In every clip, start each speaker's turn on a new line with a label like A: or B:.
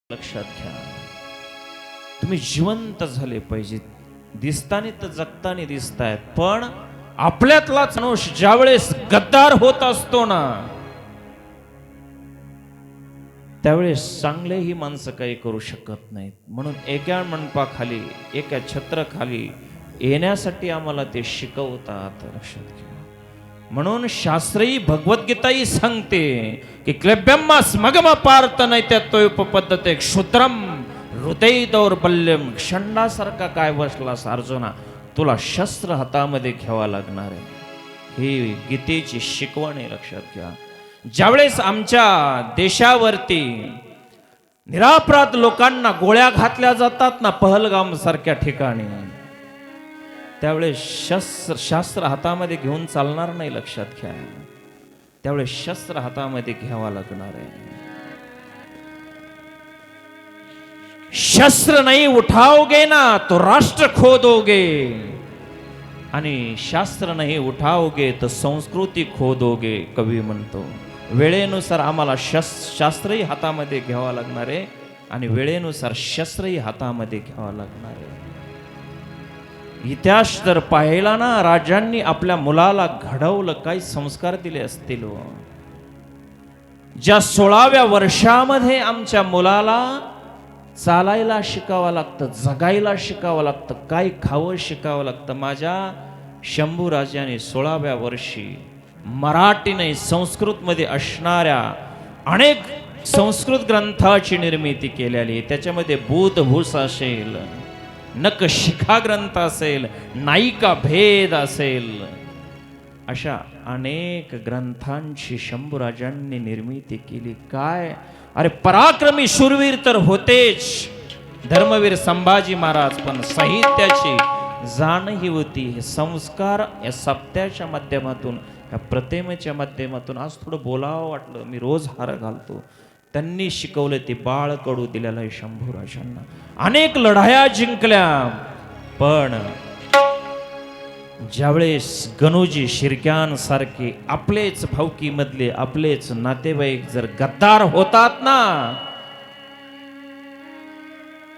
A: लक्षात घ्या, तुम्ही जिवंत झाले पाहिजेत. दिसतानी तर जगतानी दिसतायत, पण आपल्यातलाच माणूस ज्यावेळेस गद्दार होत असतो ना, त्यावेळेस चांगलेही माणसं काही करू शकत नाहीत. म्हणून एका मंडपाखाली, एका छत्राखाली येण्यासाठी आम्हाला ते शिकवतात. लक्षात घ्या. म्हणून शास्त्रही भगवद्गीताही सांगते की क्लेब्यम्मा स्मगम पार्थ नैत्योपपद्धते क्षुद्रम हृदय दौर्बल्यम. क्षंडासारखा काय बसलास अर्जुना, तुला शस्त्र हातामध्ये घ्यावा लागणार आहे. ही गीतेची शिकवण आहे. लक्षात घ्या. ज्यावेळेस आमच्या देशावरती निरापराध लोकांना गोळ्या घातल्या जातात ना, पहलगाम सारख्या ठिकाणी, त्यावेळेस शास्त्र हातामध्ये घेऊन चालणार नाही. लक्षात घ्या. त्यावेळेस शस्त्र हातामध्ये घ्यावा लागणार आहे. शस्त्र नहीं उठाओगे ना तो राष्ट्र खो दोगे, आणि शास्त्र नहीं उठाओगे तो संस्कृती खो दोगे. कवी म्हणतो, वेळेनुसार आम्हाला शास्त्रही हातामध्ये घ्यावा लागणार आहे आणि वेळेनुसार शस्त्रही हातामध्ये घ्यावा लागणार आहे. इतिहास जर पाहिला ना, राजांनी आपल्या मुलाला घडवलं, काही संस्कार दिले असतील. ज्या 16व्या वर्षामध्ये आमच्या मुलाला चालायला शिकावं लागतं, जगायला शिकावं लागतं, काय खावं शिकावं लागतं. माझ्या शंभू राजाने 16व्या वर्षी मराठी नाही संस्कृतमध्ये असणाऱ्या अनेक संस्कृत ग्रंथाची निर्मिती केलेली. त्याच्यामध्ये बुधभूस असेल, नखशिखा ग्रंथ असेल, नायिका भेद असेल, अशा अनेक ग्रंथांची शंभूराजांनी निर्मिती केली. काय अरे, पराक्रमी शूरवीर तर होतेच धर्मवीर संभाजी महाराज, पण साहित्याची जाणही होती. हे संस्कार या सप्त्याच्या माध्यमातून, या प्रतिमेच्या माध्यमातून आज थोडं बोलावं वाटलं. मी रोज हार घालतो. त्यांनी शिकवले ते बाळ कडू दिलेलं आहे शंभूराजांना. अनेक लढाया जिंकल्या, पण ज्यावेळेस गणोजी शिर्क्यान सारखे आपलेच भावकी मधले आपलेच नातेवाईक जर गद्दार होतात ना,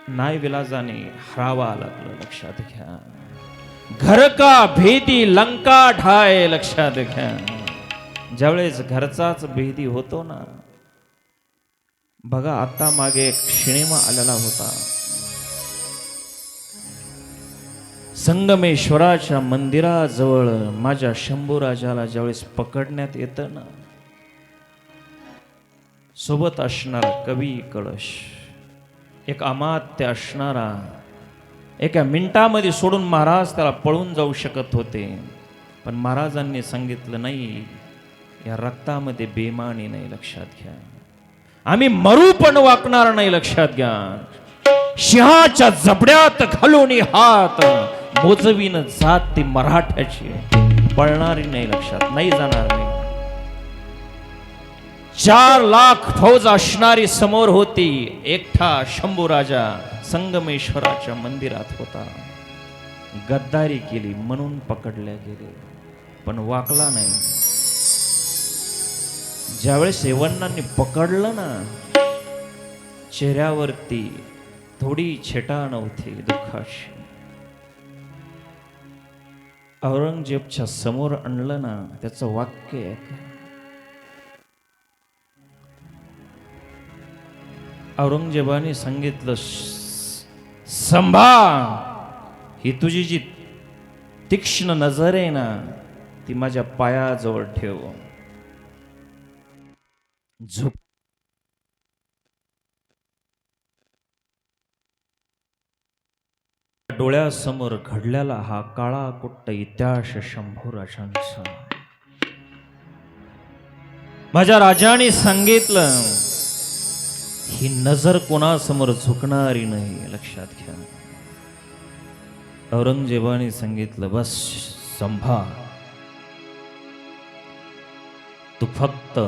A: नाईविलाजाने हरावा लागलं. लक्षात घ्या. घर का भेदी लंका ढाय. लक्षात घ्या. ज्यावेळेस घरचाच भेदी होतो ना, बघा आता मागे एक सिनेमा आलेला होता, संगमेश्वराच्या मंदिराजवळ माझ्या शंभूराजाला ज्यावेळेस पकडण्यात येतं ना, सोबत असणारा कवी कळश, एक अमात्य असणारा, एका मिनिटामध्ये सोडून महाराज त्याला पळून जाऊ शकत होते, पण महाराजांनी सांगितलं नाही, या रक्तामध्ये बेमानी नाही. लक्षात घ्या. आम्ही मरू पण वाकणार नाही. लक्षात घ्या. सिंहाच्या जबड्यात घालून हात मोजवीन जात ती मराठ्याची, पळणारी नाही. लक्षात नाही जाणार नाही. 4 लाख फौज असणारी समोर होती. एकटा शंभूराजा संगमेश्वराच्या मंदिरात होता. गद्दारी केली म्हणून पकडल्या गेले, पण वाकला नाही. ज्यावेळेस सेवकांनी पकडलं ना, चेहऱ्यावरती थोडी छेटा नव्हती दुःखाशी. औरंगजेबच्या समोर आणलं ना, त्याचं वाक्य आहे, औरंगजेबाने सांगितलं, संभा, ही तुझी जी तीक्ष्ण नजर आहे ना, ती माझ्या पायाजवळ ठेव. झोप. डोळ्यासमोर घडलेला हा काळा कुट्ट इतिहास शंभूराजांचा. माझ्या राजाने सांगितलं, ही नजर कोणासमोर झुकणारी नाही. लक्षात घ्या. औरंगजेबाने सांगितलं, बस संभा, तू फक्त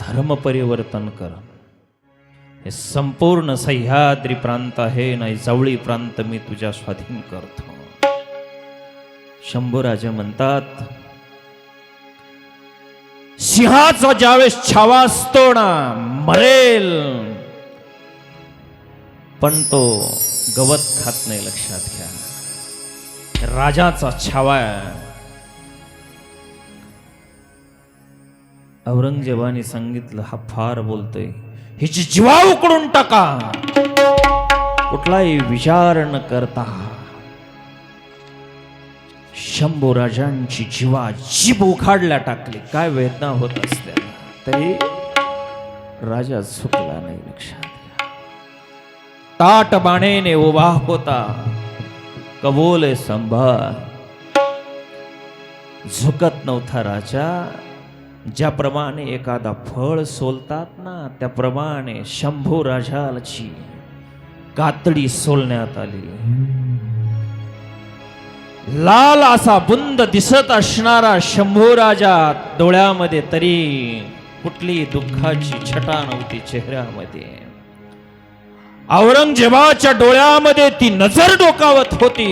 A: धर्म परिवर्तन कर. हे संपूर्ण सह्याद्री प्रांत आहे ना, जवळी प्रांत मी तुझ्या स्वाधीन करतो. शंभूराजा म्हणतात, सिंहाचा ज्यावेळेस छावा असतो ना, मरेल पण तो गवत खात नाही, लक्षात घ्या. राजाचा छावा आहे. औरंगजेबाने सांगितलं, हा फार बोलतोय, हिची जीवा उकडून टाका. कुठलाही विचार न करता शंभू राजांची जीभ उखाडल्या टाकली. काय वेदना होत असत्या, तरी राजा झुकला नाही, लक्षात घ्या. ताट बाणेने उभा होता, कबोले संभाळ. झुकत नव्हता राजा. ज्याप्रमाणे एखादा फळ सोलतात ना, त्याप्रमाणे शंभू राजाची कातडी सोलण्यात आली. लाल असा बुंद दिसत असणारा शंभू राजा, डोळ्यामध्ये तरी कुठली दुःखाची छटा नव्हती चेहऱ्यामध्ये. औरंगजेबाच्या डोळ्यामध्ये ती नजर डोकावत होती.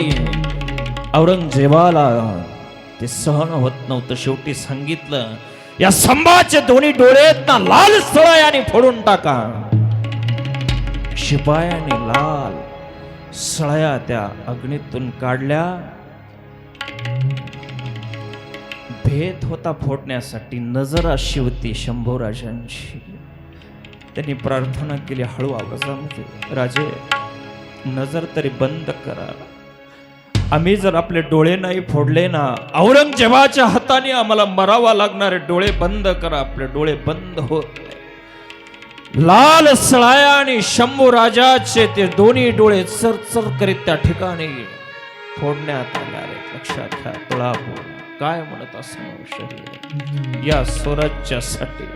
A: औरंगजेबाला ते सहन होत नव्हतं. शेवटी सांगितलं, या संभाचे दोन्ही डोळेत ना लाल सळयाने फोडून टाका. शिपायाने लाल सळया त्या अग्नीतून काढल्या. भेद होता फोडण्यासाठी. नजर अशी होती शंभूराजांची. त्यांनी प्रार्थना केली हळू आवाजामध्ये, राजे नजर तरी बंद करा. आम्ही जर आपले डोळे नाही फोडले ना, औरंगजेबाच्या हाताने आम्हाला मरावा लागणारे डोळे बंद करा. आपले डोळे बंद होत नाही. लाल सळाया आणि शंभू राजाचे ते दोन्ही डोळे चरचर करीत त्या ठिकाणी फोडण्यात आले. लक्षात घ्या, तुळापूर काय म्हणत असं या स्वराज्यासाठी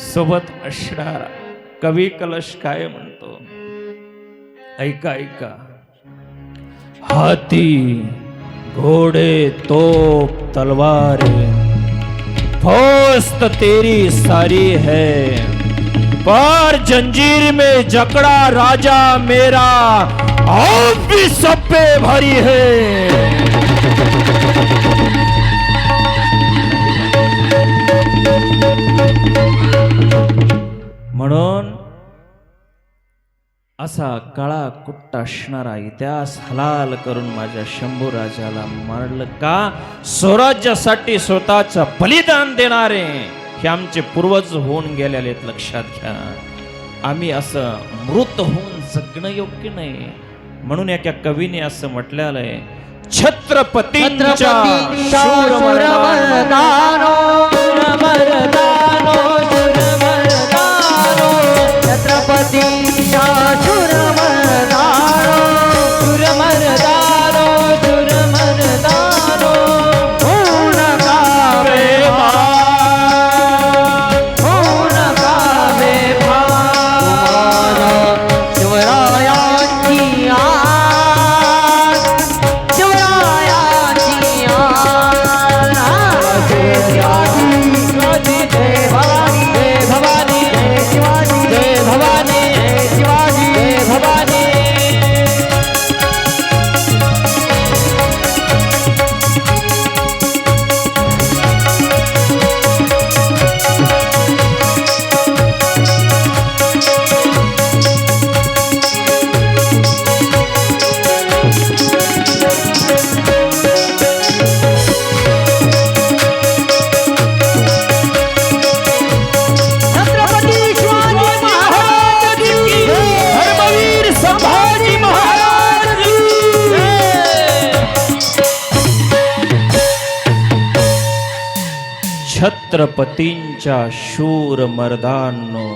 A: सोबत असणारा कवी कलश काय म्हणतो, ऐका ऐका. हाथी घोड़े तोप तलवारें फौस्त तेरी सारी है, पर जंजीर में जकड़ा राजा मेरा आप भी सब पे भारी है. म्हणून असा काळा कुट्ट असणारा इतिहास हलाल करून माझ्या शंभू राजाला मारलं का? स्वराज्यासाठी स्वतःचं बलिदान देणारे हे आमचे पूर्वज होऊन गेलेले. लक्षात घ्या, आम्ही असं मृत होऊन जगणं योग्य नाही. म्हणून एका कवीने असं म्हटलेलं आहे, छत्रपतींच्या शूर मर्दानो,
B: छत्रपतींच्या शूर मर्दानो, शूर मर्दानो, शूर मर्दानो, होऊ नका बेभान, होऊ नका बेभान. शिवरायांची आस, शिवरायांची आस. शिवाजी जय भवानी, जय भवानी, जय शिवाजी, जय भवानी, जय शिवाजी, जय भवानी. छत्रपती शिवाजी महाराज की जय. धर्मवीर संभाजी महाराज की जय.
A: छत्रपतींच्या शूर मर्दांनो,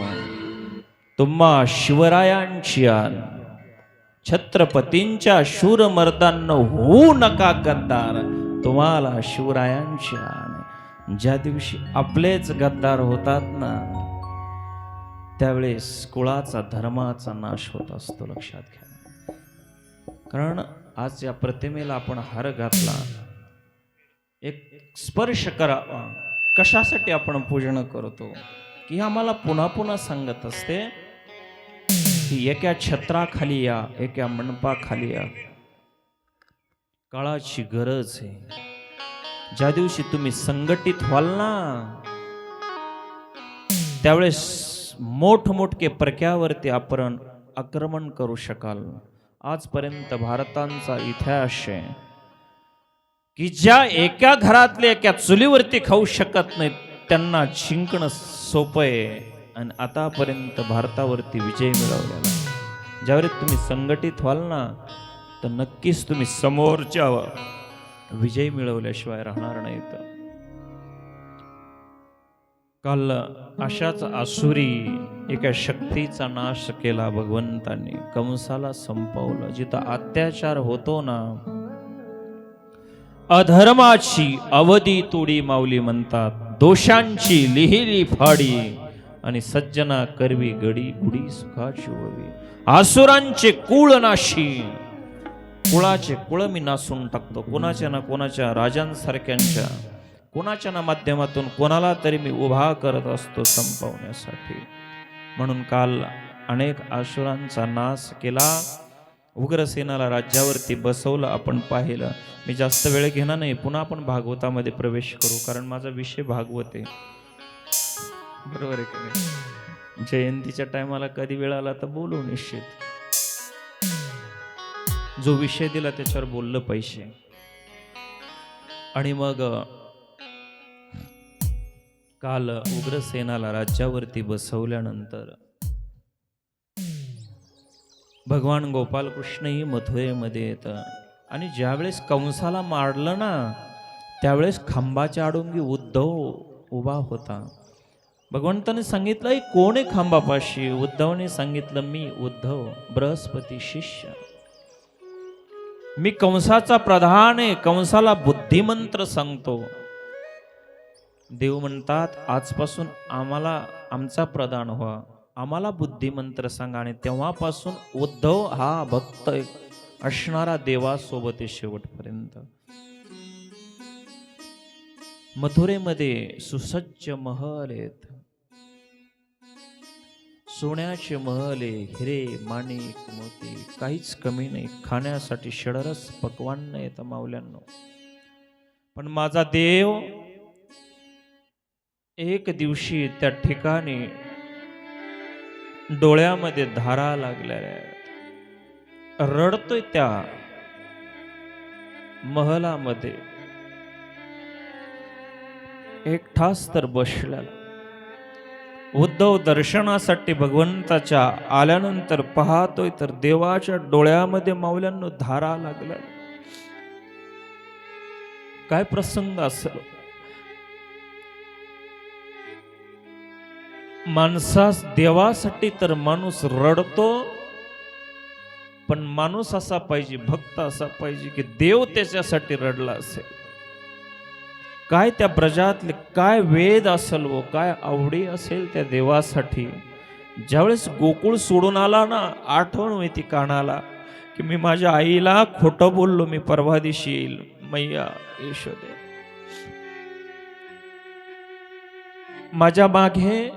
A: तुम्हा शिवरायांची आण. छत्रपतींच्या शूर मर्दांनो, होऊ नका गद्दार, तुम्हाला शिवरायांची आण. ज्या दिवशी आपलेच गद्दार होतात ना, त्यावेळेस कुळाचा धर्माचा नाश होत असतो. लक्षात घ्या. कारण आज या प्रतिमेला आपण हार घातला, एक स्पर्श करावा, कशासाठी आपण पूजन करतो की आम्हाला पुन्हा पुन्हा सांगत असते की एका छत्राखाली या, एका मंडपाखाली या. काळाची गरज आहे. ज्या दिवशी तुम्ही संघटित व्हाल ना, त्यावेळेस मोठमोठे प्रक्यावरती आपण आक्रमण करू शकाल. आजपर्यंत भारताचा इतिहास आहे की ज्या एका घरातले एका चुलीवरती खाऊ शकत नाहीत त्यांना जिंकणं सोपं आहे. आणि आतापर्यंत भारतावरती विजय मिळवलेला आहे. ज्यावेळी तुम्ही संघटित व्हाल ना तर नक्कीच तुम्ही समोरच्या विजय मिळवल्याशिवाय राहणार नाहीत. काल अशाच आसुरी एका शक्तीचा नाश केला भगवंतांनी. कंसाला संपवलं. जिथं अत्याचार होतो ना, अधर्माची अवधी तोडी माऊली म्हणतात. दोषांची लिहिली फाडी आणि सज्जना करवी गडी गुडी सुखाची ओवी. आसुरांचे कुळ नाशी, कुळाचे कुळ मी नासून टाकतो. कोणाच्या ना कोणाच्या राजांसारख्यांच्या कोणाच्या ना माध्यमातून कोणाला तरी मी उभा करत असतो संपवण्यासाठी. म्हणून काल अनेक आसुरांचा नाश केला. उग्रसेनाला राज्यावरती बसवलं. आपण पाहिलं. मी जास्त वेळ घेणार नाही. पुन्हा आपण भागवतामध्ये प्रवेश करू, कारण माझा विषय भागवत आहे. बरोबर आहे की नाही? जयंतीच्या टायमाला कधी वेळ आला तर बोलू निश्चित. जो विषय दिला त्याच्यावर बोललं पाहिजे. आणि मग काल उग्रसेनाला राज्यावरती बसवल्यानंतर भगवान गोपाल कृष्णही मथुरेमध्ये येतं. आणि ज्यावेळेस कंसाला मारलं ना त्यावेळेस खांबाच्या आडोंगी उद्धव उभा होता. भगवंताने सांगितलं कोण आहे खांबापाशी? उद्धवने सांगितलं मी उद्धव, बृहस्पती शिष्य. मी कंसाचा प्रधान आहे. कंसाला बुद्धिमंत्र सांगतो. देव म्हणतात आजपासून आम्हाला आमचा प्रधान व्हा, आम्हाला बुद्धिमंत्र सांगा. आणि तेव्हापासून उद्धव हा भक्त असणारा देवासोबत आहे शेवटपर्यंत. मथुरेमध्ये सुसज्ज महल आहेत. सोन्याचे महल आहे. हिरे माणिक मोती काहीच कमी नाही. खाण्यासाठी षडरस पक्वान येत मावल्यांनो. पण माझा देव एक दिवशी त्या ठिकाणी डोळ्यामध्ये धारा लागल्या आहेत. रडतोय त्या महलामध्ये. एक ठास तर बसलेला. उद्धव दर्शनासाठी भगवंताच्या आल्यानंतर पाहतोय तर देवाच्या डोळ्यामध्ये मावल्यांनो धारा लागल्या. काय प्रसंग असेल? माणसास देवासाठी तर माणूस रडतो, पण माणूस असा पाहिजे, भक्त असा पाहिजे की देव त्याच्यासाठी रडला असेल. काय त्या ब्रजातले काय वेद असेल व काय आवडी असेल त्या देवासाठी. ज्यावेळेस गोकुळ सोडून आला ना, आठवण होती कानाला की मी माझ्या आईला खोटं बोललो, मी परवा दिवशी येईल. मैया यशोदे, माझ्या मागे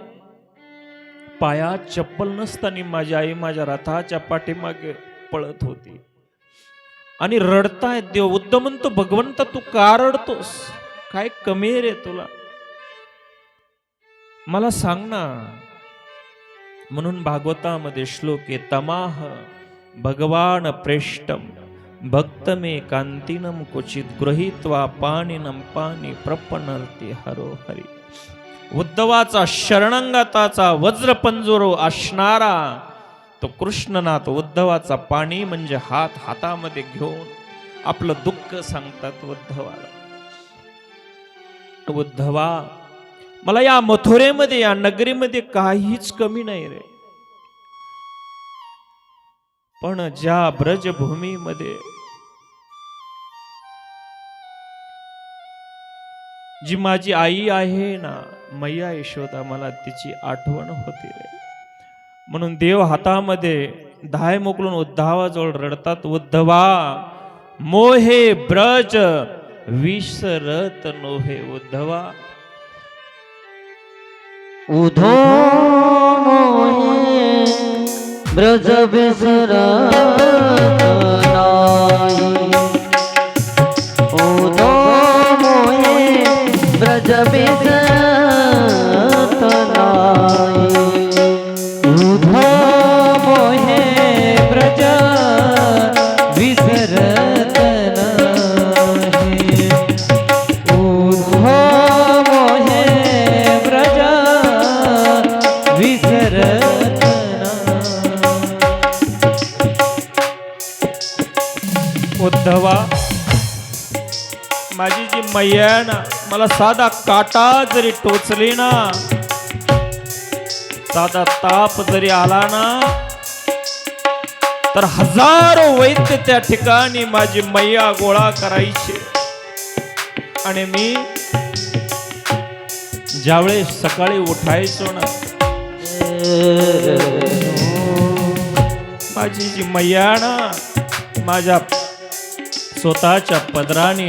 A: पायात चप्पल नसताना माझी आई माझ्या रथाच्या पाठीमागे पळत होती. आणि रडतायत देव. उद्धव म्हणतो भगवंत तू का रडतोस? काय कमी रे तुला? मला सांग ना. म्हणून भागवतामध्ये श्लोक आहे, तमाह भगवान प्रेष्टम भक्त मे कांतिनम क्वचित गृहीत्वा पाणिनम पाणी प्रपन्नर्ती हरो हरी. उद्धवाचा शरणंगताचा वज्रपंजरो असणारा तो कृष्णनाथ उद्धवाचा पाणी म्हणजे हात हातामध्ये घेऊन आपलं दुःख सांगतात उद्धवाला. उद्धवा, मला या मथुरेमध्ये या नगरीमध्ये काहीच कमी नाही रे, पण ज्या ब्रजभूमीमध्ये जी माझी आई आहे ना मैया यशोदा, मला तिची आठवण होती रे. म्हणून देव हातामध्ये धाय मोकलून उद्धवाजवळ रडतात. उद्धवा मोहे ब्रज विसरत नोहे. उद्धवा
B: उधो मोहे ब्रज विसरत नाही. उधो मोहे ब्रज विसरत नाही. उधो मोहे
A: उद्धवा, माझी जी मैया आहे ना, मला साधा काटा जरी टोचली ना, साधा ताप जरी आला ना, तर हजारो वैद्य त्या ठिकाणी माझी मैया गोळा करायची. आणि मी ज्यावेळेस सकाळी उठायचो ना, माझी जी मैया ना, माझ्या स्वतःच्या पदराने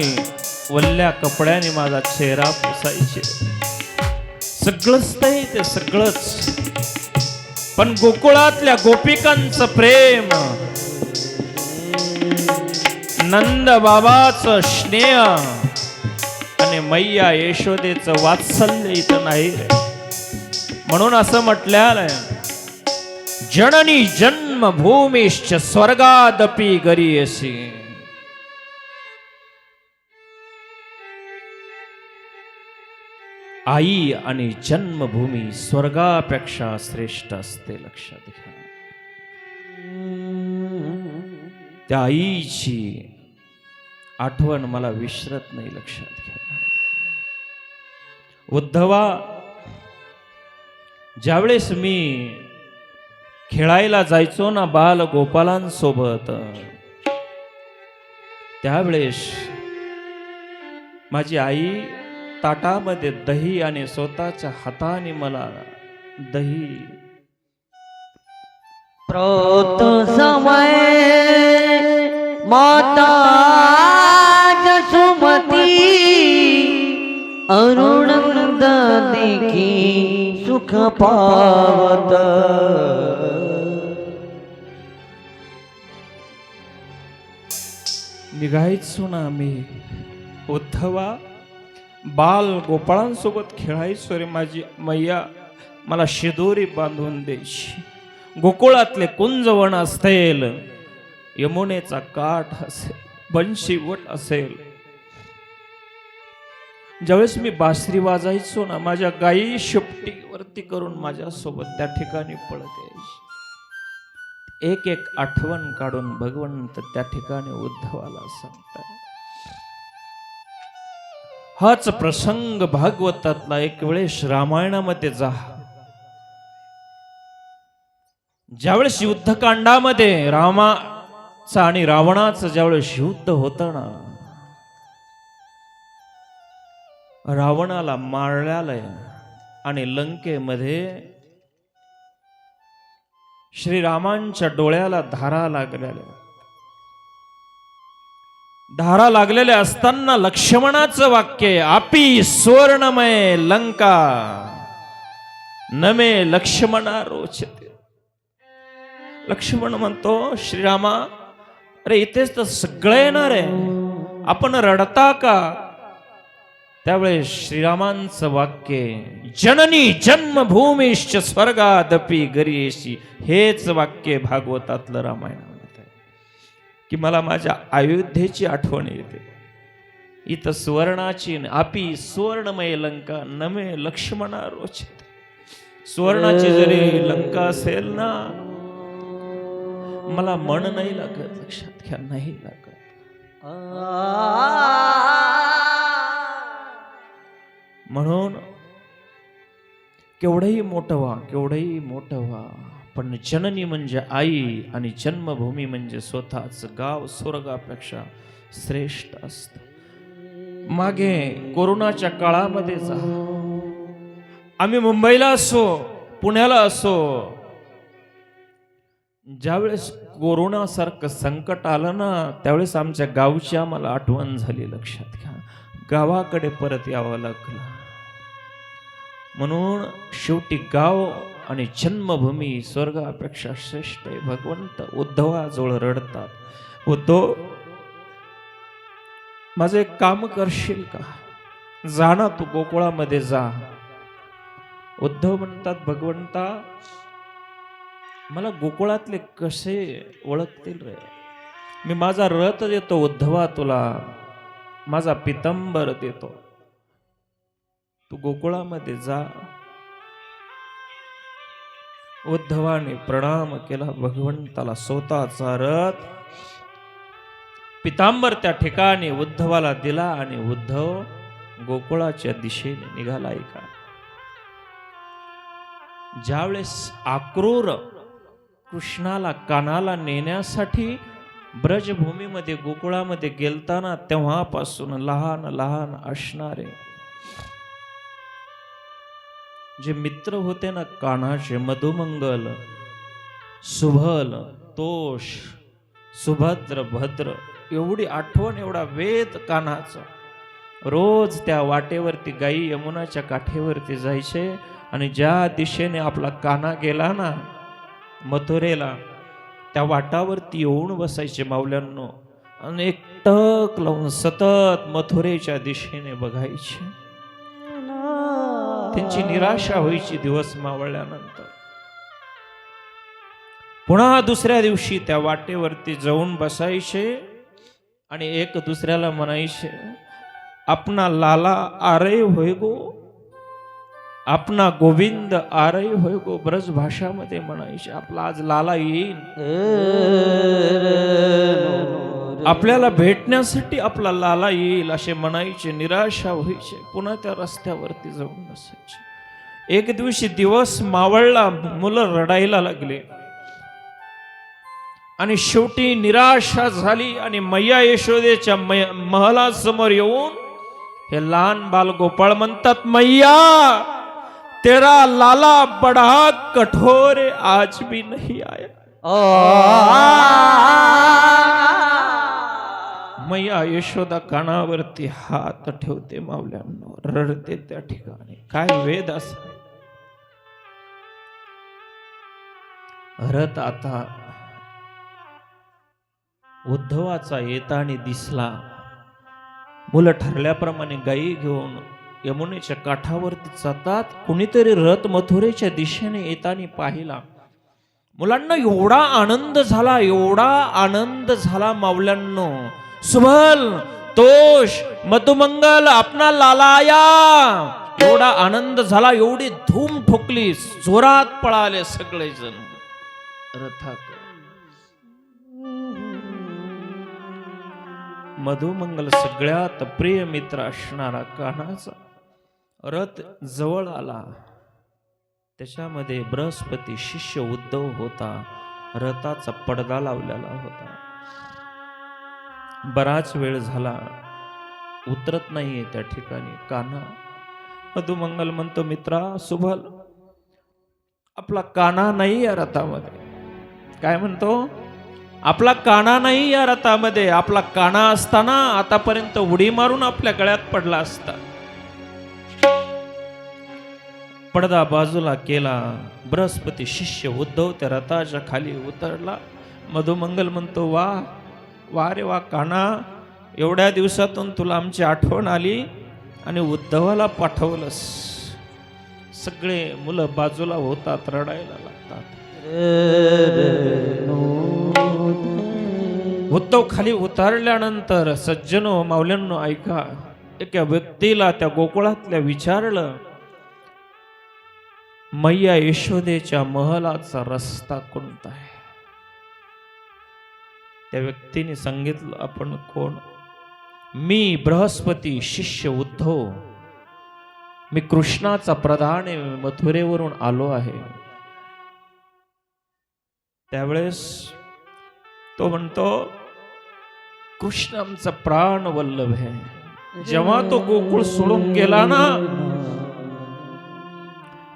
A: वल्ल्या कपड्याने माझा चेहरा पुसायचे. सगळंच ते सगळंच. पण गोकुळातल्या गोपिकांचं प्रेम, नंद बाबाचं स्नेह आणि मैया यशोदेचं वात्सल्य इथं नाही रे. म्हणून असं म्हटलं, जननी जन्मभूमीश्च स्वर्गादपि गरीयसी. आई आणि जन्मभूमी स्वर्गापेक्षा श्रेष्ठ असते, लक्षात घ्या. त्या आईची आठवण मला विसरत नाही, लक्षात घ्या. उद्धवा, ज्यावेळेस मी खेळायला जायचो ना बाल गोपालांसोबत, त्यावेळेस माझी आई ताटामध्ये दही आणि स्वतःच्या हाताने मला दही.
B: प्रोत समय माता जसुमती, अरुणंद देखी सुख पावत.
A: निघायचो ना मी उद्धवा, बाल गोपाळांसोबत खेळायचो रे. माझी मैया मला शिदोरी बांधून द्यायची. गोकुळातले कुंजवन असतील, यमुनेचा काठ असेल, बंशीवट असेल, ज्यावेळेस मी बासरी वाजायचो ना, माझ्या गायी शेपटीवरती करून माझ्या सोबत त्या ठिकाणी पळत यायची. एक एक आठवण काढून भगवंत त्या ठिकाणी उद्धवाला सांगताय. हाच प्रसंग भागवतातला एक वेळेस रामायणामध्ये जा. ज्यावेळेस युद्धकांडामध्ये रामाचं आणि रावणाचं ज्यावेळेस युद्ध होतं ना, रावणाला मारल्यालंय आणि लंकेमध्ये श्रीरामांच्या डोळ्याला धारा लागलेल्या असताना लक्ष्मणाचं वाक्य, आपी सुवर्णमय लंका नमे लक्ष्मणा रोचते. लक्ष्मण म्हणतो, श्रीरामा, अरे इथेच तर सगळं येणार आहे, आपण रडता का? त्यावेळेस श्रीरामांचं वाक्य, जननी जन्मभूमीश्च स्वर्गादपि गरीयसी. हेच वाक्य भागवतातलं रामायणामध्ये आहे की मला माझ्या अयोध्येची आठवण येते. इथं सुवर्णाची, आपी सुवर्णमय लंका नमे लक्ष्मणा रोचते. सुवर्णाची जरी लंका असेल ना, मला मन नाही लागत, लक्षात घ्या, नाही लागत. म्हणून केवढंही मोठं व्हा, केवढंही मोठं व्हा, पण जननी म्हणजे आई आणि जन्मभूमी म्हणजे स्वतःच गाव स्वर्गापेक्षा श्रेष्ठ असतं. मागे कोरोनाच्या काळामध्ये जा, आम्ही मुंबईला असो, पुण्याला असो, ज्यावेळेस कोरोना सारखं संकट आलं ना, त्यावेळेस आमच्या गावची आम्हाला आठवण झाली, लक्षात घ्या. गावाकडे परत यावं लागलं. म्हणून शेवटी गाव आणि जन्मभूमी स्वर्गापेक्षा श्रेष्ठ आहे. भगवंत उद्धवाजवळ रडतात, उद्धव, माझं एक काम करशील का? जा ना, तू गोकुळामध्ये जा. उद्धव म्हणतात, भगवंता, मला गोकुळातले कसे ओळखतील रे? मी माझा रथ देतो उद्धवा तुला, माझा पितंबर देतो, तू गोकुळामध्ये जा. उद्धवाने प्रणाम केला भगवंताला, स्वतःचा रथ पितांबर त्या ठिकाणी उद्धवाला दिला आणि उद्धव गोकुळाच्या दिशेने निघाला. का ज्यावेळेस आक्रूर कृष्णाला कानाला नेण्यासाठी ब्रजभूमीमध्ये गोकुळामध्ये गेलताना तेव्हापासून लहान लहान असणारे जे मित्र होते ना कान्हाचे, मधुमंगल, सुभल, तोष, सुभद्र, भद्र, एवढी आठवण, एवढा वेद कान्हाचा. रोज त्या वाटेवरती गाई यमुनाच्या काठेवरती जायचे आणि ज्या दिशेने आपला कान्हा गेला ना मथुरेला, त्या वाटावरती येऊन बसायचे माऊल्यांनो आणि एक टक लावून सतत मथुरेच्या दिशेने बघायचे. त्यांची निराशा व्हायची दिवस मावळल्यानंतर. पुन्हा दुसऱ्या दिवशी त्या वाटेवरती जाऊन बसायचे आणि एक दुसऱ्याला म्हणायचे, आपणा लाला आरे होय गो, आपणा गोविंद आरे होय गो. ब्रज भाषामध्ये म्हणायचे, आपला आज लाला येईल, आपल्याला भेटण्यासाठी आपला लाला येईल असे म्हणायचे. निराशा व्हायचे, पुन्हा त्या रस्त्यावरती जाऊन बसायचे. एक दिवशी दिवस मावळला, मुलं रडायला लागले आणि शेवटी निराशा झाली आणि मैया यशोदेच्या महलासमोर येऊन हे लहान बाल गोपाळ म्हणतात, मैया तेरा लाला बड़ा कठोर आज भी नहीं आया. मैया यशोदा कानावरती हात ठेवते मावल्यांनो, रडते त्या ठिकाणी. काय वेद असा. रथ आता उद्धवाचा येताना दिसला. मुलं ठरल्याप्रमाणे गायी घेऊन यमुनेच्या काठावरती जातात. कुणीतरी रथ मथुरेच्या दिशेने येताना पाहिला. मुलांना एवढा आनंद झाला, एवढा आनंद झाला मावल्यांनो. सुभल, तोष, मधुमंगल, आपणा लालाया, एवढा आनंद झाला, एवढी धूम ठोकली, जोरात पळाले सगळेजण रथात. मधुमंगल सगळ्यात प्रिय मित्र असणारा कान्हाचा रथ जवळ आला. त्याच्यामध्ये बृहस्पती शिष्य उद्धव होता. रथाचा पडदा लावलेला होता. बराच वेळ झाला, उतरत नाहीये त्या ठिकाणी कान्हा. मधुमंगल म्हणतो, मित्रा सुभल, आपला कान्हा नाही या रथामध्ये. काय म्हणतो? आपला कान्हा नाही या रथामध्ये. आपला कान्हा असताना आतापर्यंत उडी मारून आपल्या गळ्यात पडला असता. पडदा बाजूला केला. बृहस्पती शिष्य उद्धव त्या रथाच्या खाली उतरला. मधुमंगल म्हणतो, वा वा रे वा कान्हा, एवढ्या दिवसातून तुला आमची आठवण आली आणि उद्धवाला पाठवलंस. सगळे मुलं बाजूला होतात, रडायला लागतात. उद्धव खाली उतरल्यानंतर सज्जनो माऊल्यांनो ऐका, एका व्यक्तीला त्या गोकुळातल्या विचारलं, मैया यशोदेच्या महलाचा रस्ता कोणता आहे? त्या व्यक्तीने सांगितलं, आपण कोण? मी बृहस्पती शिष्य उद्धव, मी कृष्णाचा प्रधान आहे, मथुरेवरून आलो आहे. त्यावेळेस तो म्हणतो, कृष्ण आमचा प्राण वल्लभ आहे. जेव्हा तो गोकुळ सोडून गेला ना,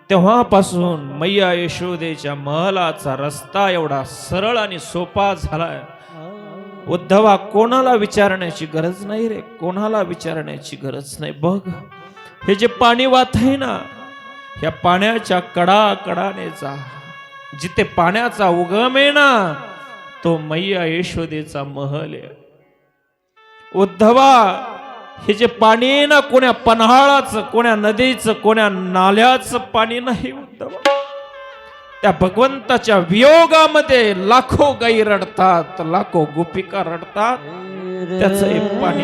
A: तेव्हापासून मैया यशोदेच्या महलाचा रस्ता एवढा सरळ आणि सोपा झालाय. उद्धवा, कोणाला विचारण्याची गरज नाही रे, कोणाला विचारण्याची गरज नाही. बघ, हे जे पाणी वाहत आहे ना, ह्या पाण्याच्या कडाकडाने जा. जिथे पाण्याचा उगम आहे ना, तो मैया यशोदेचा महल आहे. उद्धवा, हे जे पाणी आहे ना, कोण्या पन्हाळाचं, कोण्या नदीचं, कोण्या नाल्याचं पाणी नाही. उद्धवा, त्या भगवंताच्या वियोगामध्ये लाखो गायी रडतात, लाखो गोपिका रडतात. त्याचं हे पाणी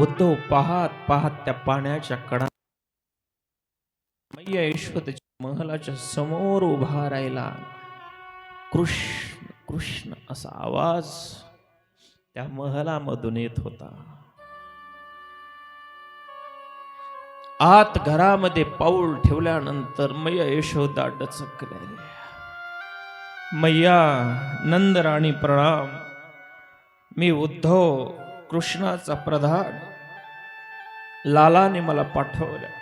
A: उद्धव पाहत पाहत त्या पाण्याच्या कडा मैया यशोदेच्या महलाच्या समोर उभा राहिला. कृष्ण कृष्ण असा आवाज त्या महलामधून येत होता. आत घरामध्ये पाऊल ठेवल्यानंतर मैया यशोदा डचकल्या. मैया नंदराणी प्रणाम. मी उद्धव कृष्णाचा प्रधान, लालाने मला पाठवलं.